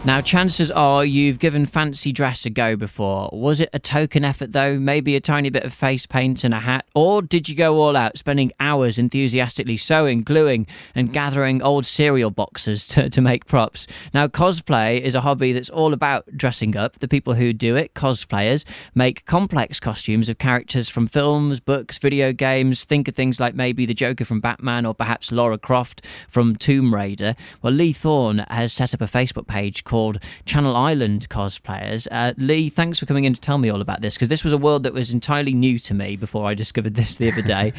Now, chances are you've given fancy dress a go before. Was it a token effort, though? Maybe a tiny bit of face paint and a hat? Or did you go all out, spending hours enthusiastically sewing, gluing, and gathering old cereal boxes to make props? Now, cosplay is a hobby that's all about dressing up. The people who do it, cosplayers, make complex costumes of characters from films, books, video games. Think of things like maybe the Joker from Batman or perhaps Lara Croft from Tomb Raider. Well, Leigh Thorne has set up a Facebook page called Channel Island Cosplayers. Leigh, thanks for coming in to tell me all about this, because this was a world that was entirely new to me before I discovered this the other day.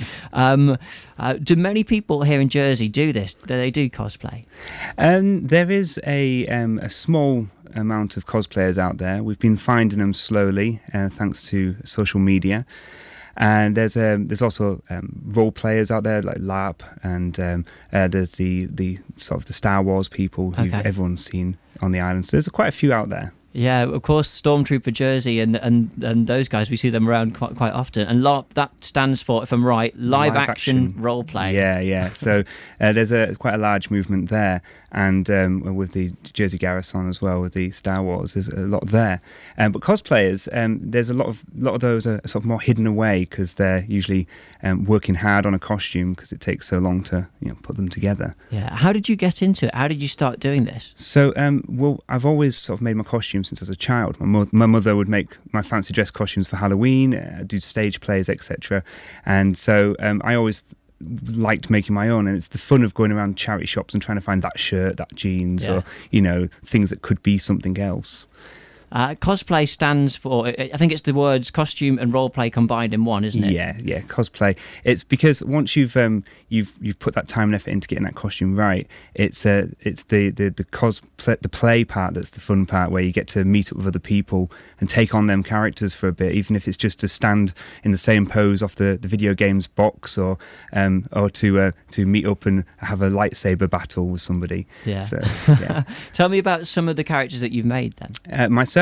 Do many people here in Jersey do this? Do they do cosplay? There is a small amount of cosplayers out there. We've been finding them slowly, thanks to social media. And there's also role players out there like LARP, and there's the sort of the Star Wars people who everyone's seen on the island. So there's quite a few out there. Yeah, of course, Stormtrooper Jersey and those guys, we see them around quite often. And LARP, that stands for, if I'm right, live action role play. Yeah. So there's quite a large movement there, and with the Jersey Garrison as well, with the Star Wars, there's a lot there. But cosplayers, there's a lot of those are sort of more hidden away because they're usually working hard on a costume because it takes so long to put them together. Yeah. How did you get into it? How did you start doing this? So, well, I've always sort of made my costumes since I was a child. My mother would make my fancy dress costumes for Halloween, do stage plays, etc. And so I always liked making my own, and it's the fun of going around charity shops and trying to find that shirt, that jeans, or things that could be something else. Cosplay stands for, I think it's the words costume and role play combined in one, isn't it? Yeah, cosplay. It's because once you've put that time and effort into getting that costume right, it's the cosplay, the play part that's the fun part, where you get to meet up with other people and take on them characters for a bit, even if it's just to stand in the same pose off the video games box, or to meet up and have a lightsaber battle with somebody. Yeah. So, yeah. Tell me about some of the characters that you've made then. Myself,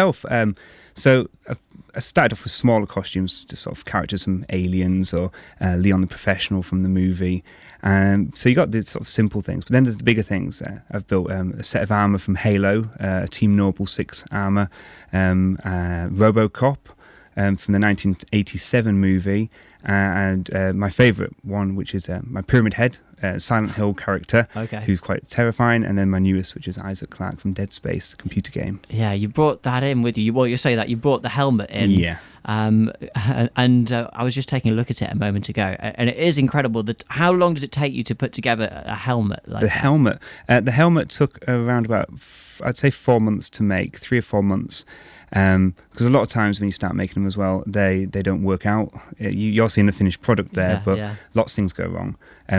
so I started off with smaller costumes, just sort of characters from Aliens or Leon the Professional from the movie. So you got the sort of simple things, but then there's the bigger things. I've built a set of armour from Halo, a Team Noble 6 armour, RoboCop from the 1987 movie, and my favourite one, which is my Pyramid Head, Silent Hill character, who's quite terrifying, and then my newest, which is Isaac Clarke from Dead Space, the computer game. Yeah, you brought that in with you. Well, you say that you brought the helmet in. Yeah. And I was just taking a look at it a moment ago, and it is incredible. How long does it take you to put together a helmet like that? The helmet took around about, I'd say, 4 months to make, 3 or 4 months. Because a lot of times when you start making them as well, they don't work out. You're seeing the finished product there, but lots of things go wrong.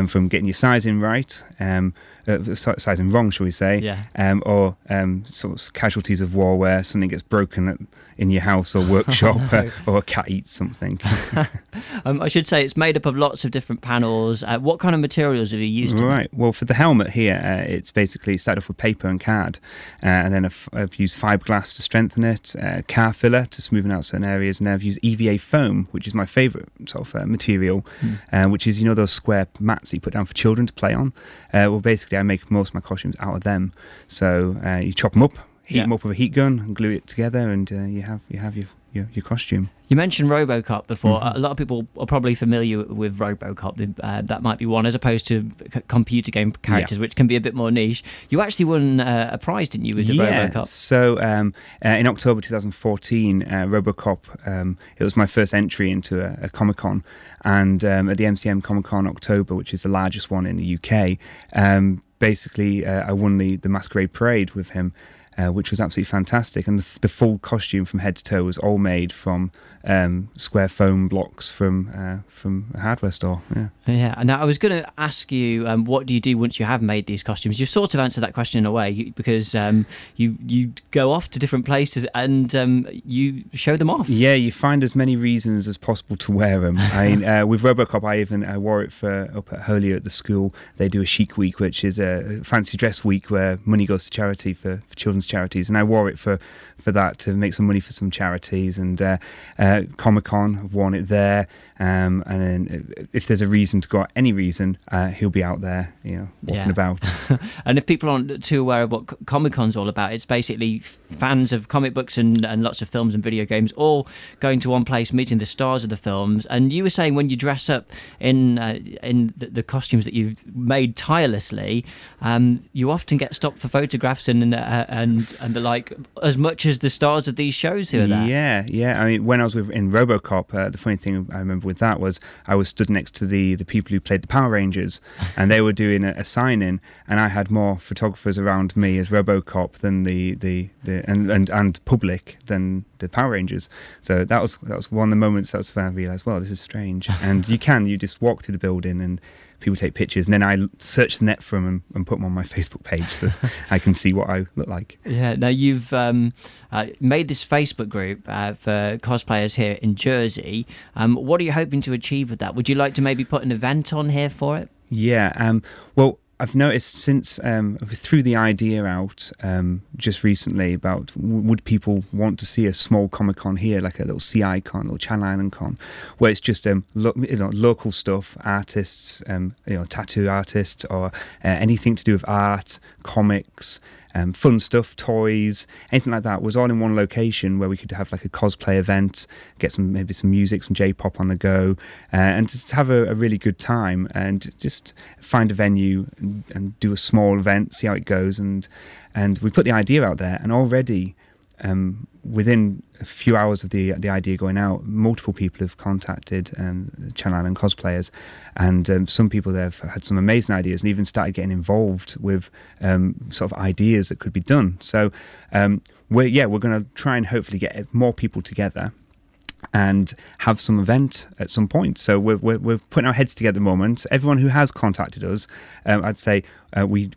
From getting your sizing right, sizing wrong, shall we say, or sort of casualties of war where something gets broken in your house or workshop, or a cat eats something. I should say it's made up of lots of different panels. What kind of materials have you used? Right. Well, for the helmet here, it's basically started off with paper and card, and then I've used fiberglass to strengthen it, car filler to smoothen out certain areas, and then I've used EVA foam, which is my favourite sort of material, which is those square mats that you put down for children to play on. Well, basically, I make most of my costumes out of them. So you chop them up, heat them up with a heat gun, and glue it together, and you have your costume. You mentioned RoboCop before. A lot of people are probably familiar with RoboCop. That might be one, as opposed to computer game characters, which can be a bit more niche. You actually won a prize, didn't you, with the RoboCop? So in October 2014, RoboCop, it was my first entry into a Comic-Con, and at the MCM Comic-Con October, which is the largest one in the UK, basically I won the Masquerade Parade with him, which was absolutely fantastic. And the full costume from head to toe was all made from square foam blocks from a hardware store. Yeah. Now, I was going to ask you, what do you do once you have made these costumes? You've sort of answered that question in a way, because you go off to different places and you show them off. Yeah, you find as many reasons as possible to wear them. I mean, with RoboCop, I wore it up at Holier at the school. They do a chic week, which is a fancy dress week where money goes to charity for children's charities, and I wore it for that to make some money for some charities. And Comic-Con, I've worn it there. And then if there's a reason to go out, any reason, he'll be out there, walking about. And if people aren't too aware of what Comic-Con's all about, it's basically fans of comic books and lots of films and video games all going to one place, meeting the stars of the films. And you were saying when you dress up in the costumes that you've made tirelessly, you often get stopped for photographs and the like, as much as the stars of these shows who are there. Yeah. I mean, when I was in RoboCop, the funny thing I remember with that was I was stood next to the people who played the Power Rangers, and they were doing a sign-in, and I had more photographers around me as RoboCop than and public than the Power Rangers. So that was one of the moments that was when I realised, well, this is strange. And you just walk through the building and people take pictures, and then I search the net for them and put them on my Facebook page so I can see what I look like. Yeah, now you've made this Facebook group for cosplayers here in Jersey. What are you hoping to achieve with that? Would you like to maybe put an event on here for it? Yeah, well, I've noticed since threw the idea out just recently about would people want to see a small Comic-Con here, like a little C.I-Con or Channel Island Con, where it's just local stuff, artists, tattoo artists, or anything to do with art, comics, fun stuff, toys, anything like that was all in one location where we could have like a cosplay event, get maybe some music, some J-pop on the go, and just have a really good time and just find a venue and do a small event, see how it goes. And we put the idea out there, and already within a few hours of the idea going out, multiple people have contacted Channel Island cosplayers, and some people there have had some amazing ideas and even started getting involved with sort of ideas that could be done. So we're going to try and hopefully get more people together and have some event at some point. So we're putting our heads together at the moment. Everyone who has contacted us, I'd say we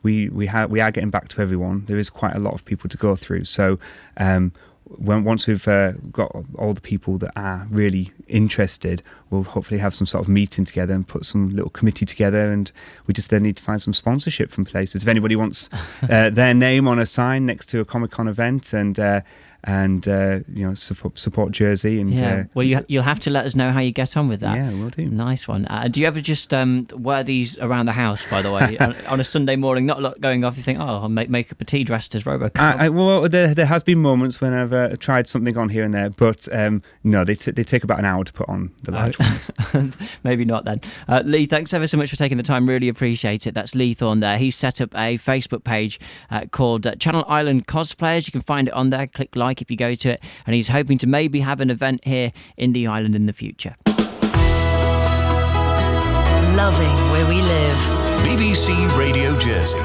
are getting back to everyone. There is quite a lot of people to go through. So once we've got all the people that are really interested, we'll hopefully have some sort of meeting together and put some little committee together, and we just then need to find some sponsorship from places. If anybody wants their name on a sign next to a Comic-Con event and support Jersey, and well, you'll have to let us know how you get on with that. Yeah, we'll do. Nice one. Do you ever just wear these around the house, by the way, on a Sunday morning, not a lot going off, you think, I'll make up a tea dressed as RoboCop? Well, there has been moments when I've tried something on here and there, but no, they take about an hour to put on the large ones. Maybe not then. Leigh, thanks ever so much for taking the time. Really appreciate it. That's Leigh Thorne there. He's set up a Facebook page called Channel Island Cosplayers. You can find it on there. Click like if you go to it. And he's hoping to maybe have an event here in the island in the future. Loving where we live. BBC Radio Jersey.